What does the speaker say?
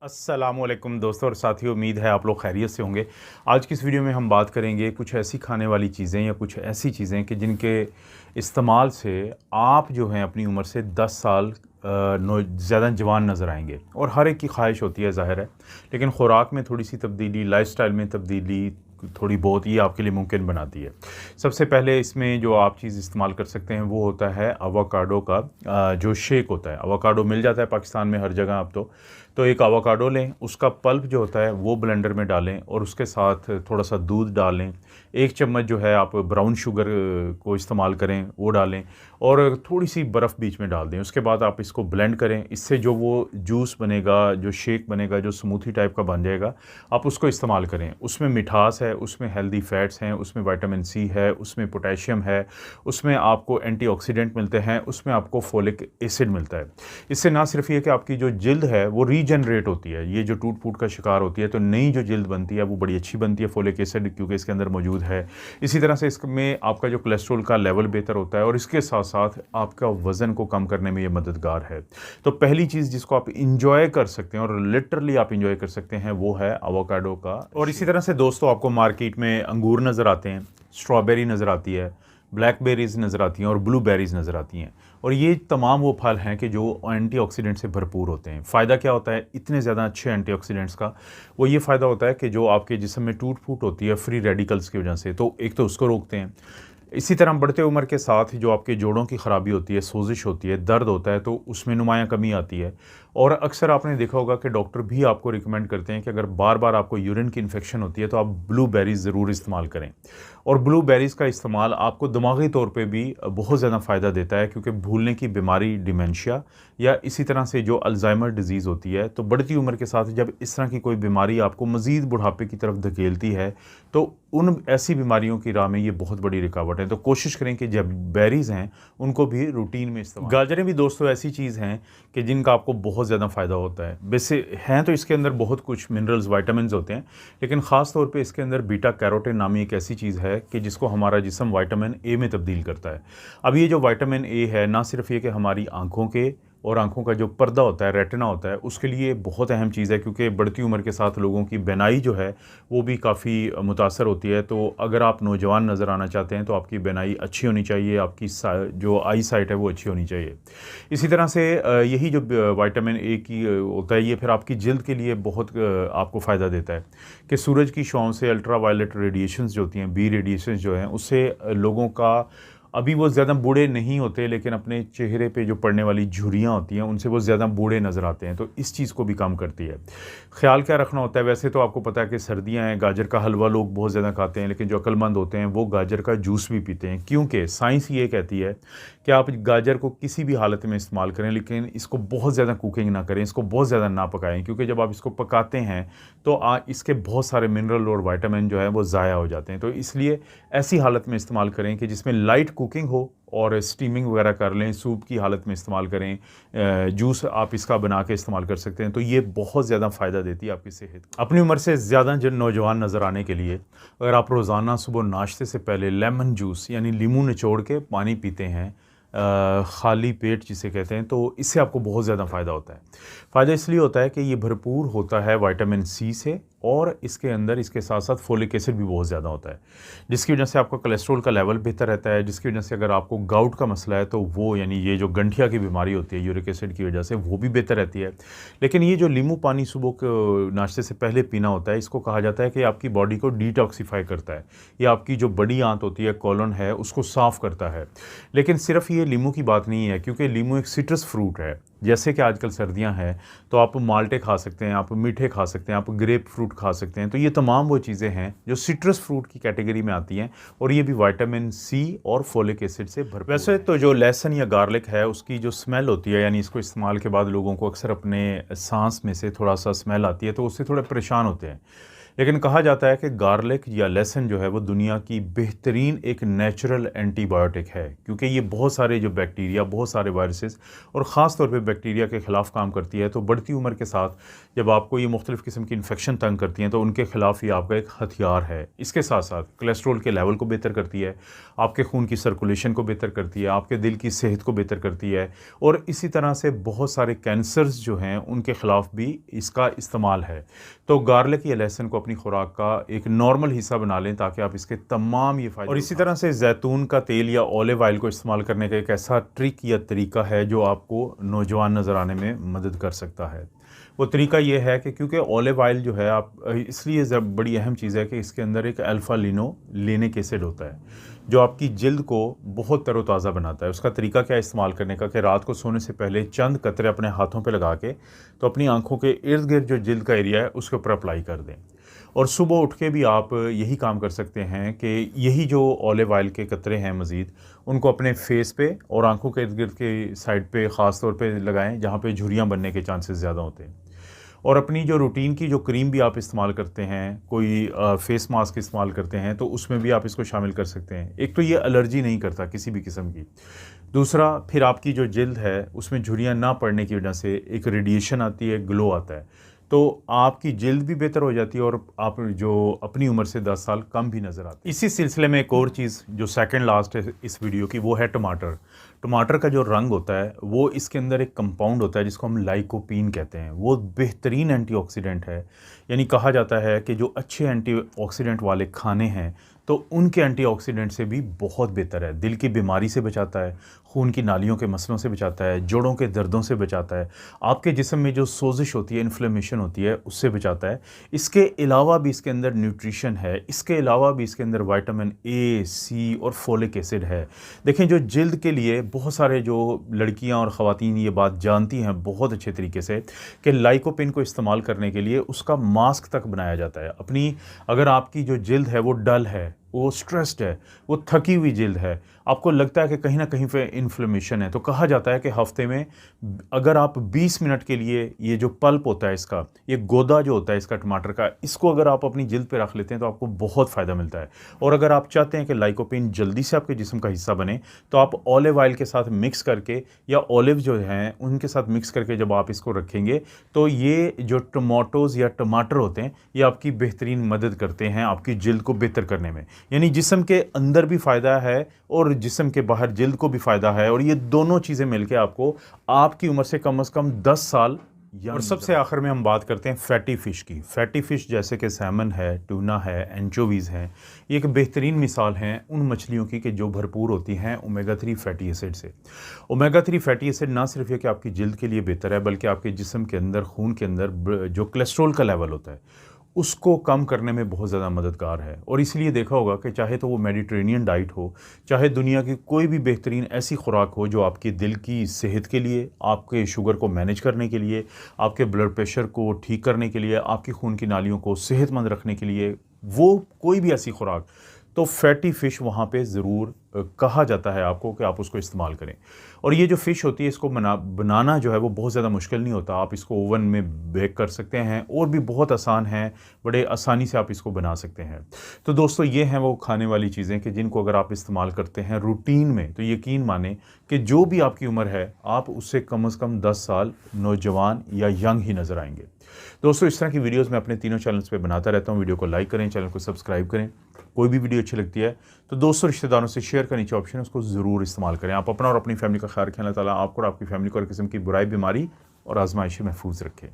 अस्सलामुअलैकुम दोस्तों और साथियों, उम्मीद है आप लोग खैरियत से होंगे। आज की इस वीडियो में हम बात करेंगे कुछ ऐसी खाने वाली चीज़ें या कुछ ऐसी चीज़ें कि जिनके इस्तेमाल से आप जो हैं अपनी उम्र से 10 साल ज़्यादा जवान नज़र आएंगे। और हर एक की ख्वाहिश होती है, ज़ाहिर है, लेकिन ख़ुराक में थोड़ी सी तब्दीली, लाइफस्टाइल में तब्दीली थोड़ी बहुत ये आपके लिए मुमकिन बनाती है। सबसे पहले इसमें जो आप चीज़ इस्तेमाल कर सकते हैं वो होता है आवाकाडो का जो शेक होता है। आवाकाडो मिल जाता है पाकिस्तान में हर जगह अब तो एक आवाकाडो लें, उसका पल्प जो होता है वो ब्लेंडर में डालें और उसके साथ थोड़ा सा दूध डालें। 1 चम्मच जो है आप ब्राउन शुगर को इस्तेमाल करें, वो डालें और थोड़ी सी बर्फ़ बीच में डाल दें। उसके बाद आप इसको ब्लेंड करें। इससे जो वो जूस बनेगा, जो शेक बनेगा, जो स्मूथी टाइप का बन जाएगा, आप उसको इस्तेमाल करें। उसमें मिठास है, उसमें हेल्दी फैट्स हैं, उसमें विटामिन सी है, उसमें पोटेशियम है, उसमें आपको एंटीऑक्सीडेंट मिलते हैं, उसमें आपको फोलिक एसिड मिलता है। इससे ना सिर्फ ये कि आपकी जो जिल्द है वो रीजनरेट होती है, ये जो टूट फूट का शिकार होती है तो नई जो जिल्द बनती है वो बड़ी अच्छी बनती है, फोलिक एसिड क्योंकि इसके अंदर मौजूद है। इसी तरह से इसमें आपका जो कोलेस्ट्रॉल का लेवल बेहतर होता है और इसके साथ साथ आपका वज़न को कम करने में ये मददगार है। तो पहली चीज़ जिसको आप इंजॉय कर सकते हैं और लिटरली आप इंजॉय कर सकते हैं वो है एवोकाडो का। और इसी तरह से दोस्तों आपको मार्केट में अंगूर नज़र आते हैं, स्ट्रॉबेरी नज़र आती है, ब्लैकबेरीज़ नज़र आती हैं और ब्लूबेरीज़ नज़र आती हैं। और ये तमाम वो फल हैं कि जो एंटीऑक्सीडेंट से भरपूर होते हैं। फ़ायदा क्या होता है इतने ज़्यादा अच्छे एंटीऑक्सीडेंट्स का? वो ये फ़ायदा होता है कि जो आपके जिस्म में टूट फूट होती है फ्री रेडिकल्स की वजह से, तो एक तो उसको रोकते हैं। इसी तरह बढ़ते उम्र के साथ जो आपके जोड़ों की ख़राबी होती है, सोजिश होती है, दर्द होता है, तो उसमें नुमायाँ कमी आती है। और अक्सर आपने देखा होगा कि डॉक्टर भी आपको रिकमेंड करते हैं कि अगर बार बार आपको यूरिन की इन्फेक्शन होती है तो आप ब्लूबेरीज़ ज़रूर इस्तेमाल करें। और ब्लूबेरीज़ का इस्तेमाल आपको दिमागी तौर पे भी बहुत ज़्यादा फ़ायदा देता है, क्योंकि भूलने की बीमारी, डिमेंशिया या इसी तरह से जो अल्ज़ाइमर डिज़ीज़ होती है, तो बढ़ती उम्र के साथ जब इस तरह की कोई बीमारी आपको मज़ीद बुढ़ापे की तरफ धकेलती है तो उन ऐसी बीमारियों की राह में ये बहुत बड़ी रुकावट है। तो कोशिश करें कि जब बेरीज़ हैं उनको भी रूटीन में इस्तेमाल। गाजरें भी दोस्तों ऐसी चीज़ हैं कि जिनका आपको बहुत ज़्यादा फ़ायदा होता है। वैसे हैं तो इसके अंदर बहुत कुछ मिनरल्स, विटामिन्स होते हैं, लेकिन ख़ास तौर पे इसके अंदर बीटा कैरोटीन नामी एक ऐसी चीज़ है कि जिसको हमारा जिस्म विटामिन ए में तब्दील करता है। अब ये जो विटामिन ए है, ना सिर्फ ये कि हमारी आँखों के और आँखों का जो पर्दा होता है, रेटिना होता है, उसके लिए बहुत अहम चीज़ है, क्योंकि बढ़ती उम्र के साथ लोगों की बीनाई जो है वो भी काफ़ी मुतासर होती है। तो अगर आप नौजवान नज़र आना चाहते हैं तो आपकी बीनाई अच्छी होनी चाहिए, आपकी जो आई साइट है वो अच्छी होनी चाहिए। इसी तरह से यही जो विटामिन ए की होता है, ये फिर आपकी जिल्द के लिए बहुत आपको फ़ायदा देता है कि सूरज की छाँव से अल्ट्रा वायलेट रेडिएशंस जो होती हैं, बी रेडिएशंस जो हैं, उससे लोगों का अभी वो ज़्यादा बूढ़े नहीं होते, लेकिन अपने चेहरे पे जो पड़ने वाली झुर्रियाँ होती हैं उनसे वो ज़्यादा बूढ़े नज़र आते हैं, तो इस चीज़ को भी कम करती है। ख़्याल क्या रखना होता है, वैसे तो आपको पता है कि सर्दियाँ हैं, गाजर का हलवा लोग बहुत ज़्यादा खाते हैं, लेकिन जो अक्लमंद होते हैं वो गाजर का जूस भी पीते हैं, क्योंकि साइंस ये कहती है कि आप गाजर को किसी भी हालत में इस्तेमाल करें, लेकिन इसको बहुत ज़्यादा कुकिंग ना करें, इसको बहुत ज़्यादा ना पकाएँ, क्योंकि जब आप इसको पकाते हैं तो इसके बहुत सारे मिनरल और विटामिन जो है वो ज़ाया हो जाते हैं। तो इसलिए ऐसी हालत में इस्तेमाल करें कि जिसमें लाइट कुकिंग हो और स्टीमिंग वगैरह कर लें, सूप की हालत में इस्तेमाल करें, जूस आप इसका बना के इस्तेमाल कर सकते हैं। तो ये बहुत ज़्यादा फ़ायदा देती है आपकी सेहत को। अपनी उम्र से ज़्यादा जो नौजवान नज़र आने के लिए अगर आप रोज़ाना सुबह नाश्ते से पहले लेमन जूस यानी नींबू निचोड़ के पानी पीते हैं, खाली पेट जिसे कहते हैं, तो इससे आपको बहुत ज़्यादा फ़ायदा होता है। फ़ायदा इसलिए होता है कि ये भरपूर होता है विटामिन सी से और इसके अंदर इसके साथ साथ फोलिक एसिड भी बहुत ज़्यादा होता है, जिसकी वजह से आपका कोलेस्ट्रॉल का लेवल बेहतर रहता है, जिसकी वजह से अगर आपको गाउट का मसला है तो वो यानी ये जो गंठिया की बीमारी होती है यूरिक एसिड की वजह से, वो भी बेहतर रहती है। लेकिन ये जो नींबू पानी सुबह को नाश्ते से पहले पीना होता है, इसको कहा जाता है कि आपकी बॉडी को डिटॉक्सीफाई करता है, ये आपकी जो बड़ी आंत होती है, कॉलन है, उसको साफ़ करता है। लेकिन सिर्फ ये नींबू की बात नहीं है, क्योंकि नींबू एक सिट्रस फ्रूट है। जैसे कि आजकल सर्दियां हैं तो आप माल्टे खा सकते हैं, आप मीठे खा सकते हैं, आप ग्रेप फ्रूट खा सकते हैं। तो ये तमाम वो चीज़ें हैं जो सिट्रस फ्रूट की कैटेगरी में आती हैं और ये भी विटामिन सी और फोलिक एसिड से भरपूर। वैसे तो जो लहसुन या गार्लिक है उसकी जो स्मेल होती है, यानी इसको इस्तेमाल के बाद लोगों को अक्सर अपने सांस में से थोड़ा सा स्मेल आती है, तो उससे थोड़े परेशान होते हैं। लेकिन कहा जाता है कि गार्लिक या लहसुन जो है वो दुनिया की बेहतरीन एक नेचुरल एंटीबायोटिक है, क्योंकि ये बहुत सारे जो बैक्टीरिया, बहुत सारे वायरसेस और ख़ास तौर पे बैक्टीरिया के ख़िलाफ़ काम करती है। तो बढ़ती उम्र के साथ जब आपको ये मुख्तलिफ़ किस्म की इन्फेक्शन तंग करती हैं तो उनके ख़िलाफ़ ये आपका एक हथियार है। इसके साथ साथ कोलेस्ट्रॉल के लेवल को बेहतर करती है, आपके खून की सर्कुलेशन को बेहतर करती है, आपके दिल की सेहत को बेहतर करती है, और इसी तरह से बहुत सारे कैंसर्स जो हैं उनके ख़िलाफ़ भी इसका इस्तेमाल है। तो गार्लिक या लहसुन को अपनी खुराक का एक नॉर्मल हिस्सा बना लें ताकि आप इसके तमाम ये फ़ायदे। और इसी तरह से जैतून का तेल या ऑलिव ऑयल को इस्तेमाल करने का एक ऐसा ट्रिक या तरीका है जो आपको नौजवान नज़र आने में मदद कर सकता है। वो तरीका ये है कि क्योंकि ऑलिव ऑयल जो है आप इसलिए बड़ी अहम चीज़ है कि इसके अंदर एक अल्फ़ा लिनोलेनिक एसिड होता है जो आपकी जिल्द को बहुत तरोताज़ा बनाता है। उसका तरीका क्या है इस्तेमाल करने का कि रात को सोने से पहले चंद कतरे अपने हाथों पे लगा के तो अपनी आंखों के इर्द गिर्द जो जिल्द का एरिया है उसके ऊपर अप्लाई कर दें, और सुबह उठ के भी आप यही काम कर सकते हैं कि यही जो ऑलिव ऑयल के कतरे हैं मज़ीद उनको अपने फेस पे और आंखों के इर्द गिर्द के साइड पे ख़ास तौर पे लगाएं जहाँ पे झुर्रियाँ बनने के चांसेस ज़्यादा होते हैं। और अपनी जो रूटीन की जो क्रीम भी आप इस्तेमाल करते हैं, कोई फेस मास्क इस्तेमाल करते हैं, तो उसमें भी आप इसको शामिल कर सकते हैं। एक तो ये एलर्जी नहीं करता किसी भी किस्म की, दूसरा फिर आपकी जो जिल्द है उसमें झुर्रियाँ ना पड़ने की वजह से एक रेडिएशन आती है, ग्लो आता है, तो आपकी जिल्द भी बेहतर हो जाती है और आप जो अपनी उम्र से 10 साल कम भी नज़र आते हैं। इसी सिलसिले में एक और चीज़ जो सेकंड लास्ट है इस वीडियो की वो है टमाटर। टमाटर का जो रंग होता है वो इसके अंदर एक कंपाउंड होता है जिसको हम लाइकोपीन कहते हैं। वो बेहतरीन एंटीऑक्सीडेंट है, यानी कहा जाता है कि जो अच्छे एंटीऑक्सीडेंट वाले खाने हैं तो उनके एंटीऑक्सीडेंट से भी बहुत बेहतर है। दिल की बीमारी से बचाता है, खून की नालियों के मसलों से बचाता है, जोड़ों के दर्दों से बचाता है, आपके जिस्म में जो सोजिश होती है, इन्फ्लेमेशन होती है, उससे बचाता है। इसके अलावा भी इसके अंदर न्यूट्रिशन है, इसके अलावा भी इसके अंदर विटामिन ए, सी और फोलिक एसिड है। देखें जो जिल्द के लिए बहुत सारे जो लड़कियां और ख़वातीन ये बात जानती हैं बहुत अच्छे तरीके से कि लाइकोपिन को इस्तेमाल करने के लिए उसका मास्क तक बनाया जाता है। अपनी अगर आपकी जो जिल्द है वो डल है, वो स्ट्रेस्ड है, वो थकी हुई जिल्द है, आपको लगता है कि कहीं ना कहीं पे इन्फ्लेमेशन है, तो कहा जाता है कि हफ्ते में अगर आप 20 मिनट के लिए ये जो पल्प होता है इसका, ये गोदा जो होता है इसका टमाटर का, इसको अगर आप अपनी जिल्द पे रख लेते हैं तो आपको बहुत फ़ायदा मिलता है। और अगर आप चाहते हैं कि लाइकोपिन जल्दी से आपके जिस्म का हिस्सा बने तो आप ऑलिव ऑयल के साथ मिक्स करके या ऑलिव जो हैं उनके साथ मिक्स करके जब आप इसको रखेंगे तो ये जो टमाटोज़ या टमाटर होते हैं ये आपकी बेहतरीन मदद करते हैं आपकी जिल्द को बेहतर करने में। यानी जिस्म के अंदर भी फ़ायदा है और जिस्म के बाहर जिल्द को भी फ़ायदा है, और ये दोनों चीज़ें मिलके आपको आपकी उम्र से कम 10 साल। और सबसे आखिर में हम बात करते हैं फैटी फ़िश की। फैटी फ़िश जैसे कि सैमन है, टूना है, एंचोवीज़ हैं, ये एक बेहतरीन मिसाल हैं उन मछलियों की कि जो भरपूर होती हैं ओमेगा 3 फैटी एसिड से। ओमेगा 3 फैटी एसिड ना सिर्फ ये कि आपकी जिल्द के लिए बेहतर है बल्कि आपके जिस्म के अंदर, खून के अंदर जो कोलेस्ट्रॉल का लेवल होता है उसको कम करने में बहुत ज़्यादा मददगार है। और इसलिए देखा होगा कि चाहे तो वो मेडिटेरेनियन डाइट हो, चाहे दुनिया की कोई भी बेहतरीन ऐसी खुराक हो जो आपकी दिल की सेहत के लिए, आपके शुगर को मैनेज करने के लिए, आपके ब्लड प्रेशर को ठीक करने के लिए, आपकी खून की नालियों को सेहतमंद रखने के लिए, वो कोई भी ऐसी खुराक, तो फैटी फ़िश वहाँ पे ज़रूर कहा जाता है आपको कि आप उसको इस्तेमाल करें। और ये जो फ़िश होती है इसको बनाना जो है वो बहुत ज़्यादा मुश्किल नहीं होता। आप इसको ओवन में बेक कर सकते हैं और भी बहुत आसान है, बड़े आसानी से आप इसको बना सकते हैं। तो दोस्तों ये हैं वो खाने वाली चीज़ें कि जिनको अगर आप इस्तेमाल करते हैं रूटीन में तो यकीन माने कि जो भी आपकी उम्र है आप उससे कम से कम 10 साल नौजवान या यंग ही नज़र आएंगे। दोस्तों इस तरह की वीडियोज़ मैं अपने तीनों चैनल्स पर बनाता रहता हूँ। वीडियो को लाइक करें, चैनल को सब्सक्राइब करें। कोई भी वीडियो अच्छी लगती है तो दोस्तों रिश्तेदारों से शेयर का नीचे ऑप्शन है उसको ज़रूर इस्तेमाल करें। आप अपना और अपनी फैमिली का ख्याल रखें। अल्लाह ताला आपको और आपकी फैमिली को हर किस्म की बुराई, बीमारी और आजमाइश से महफूज रखें।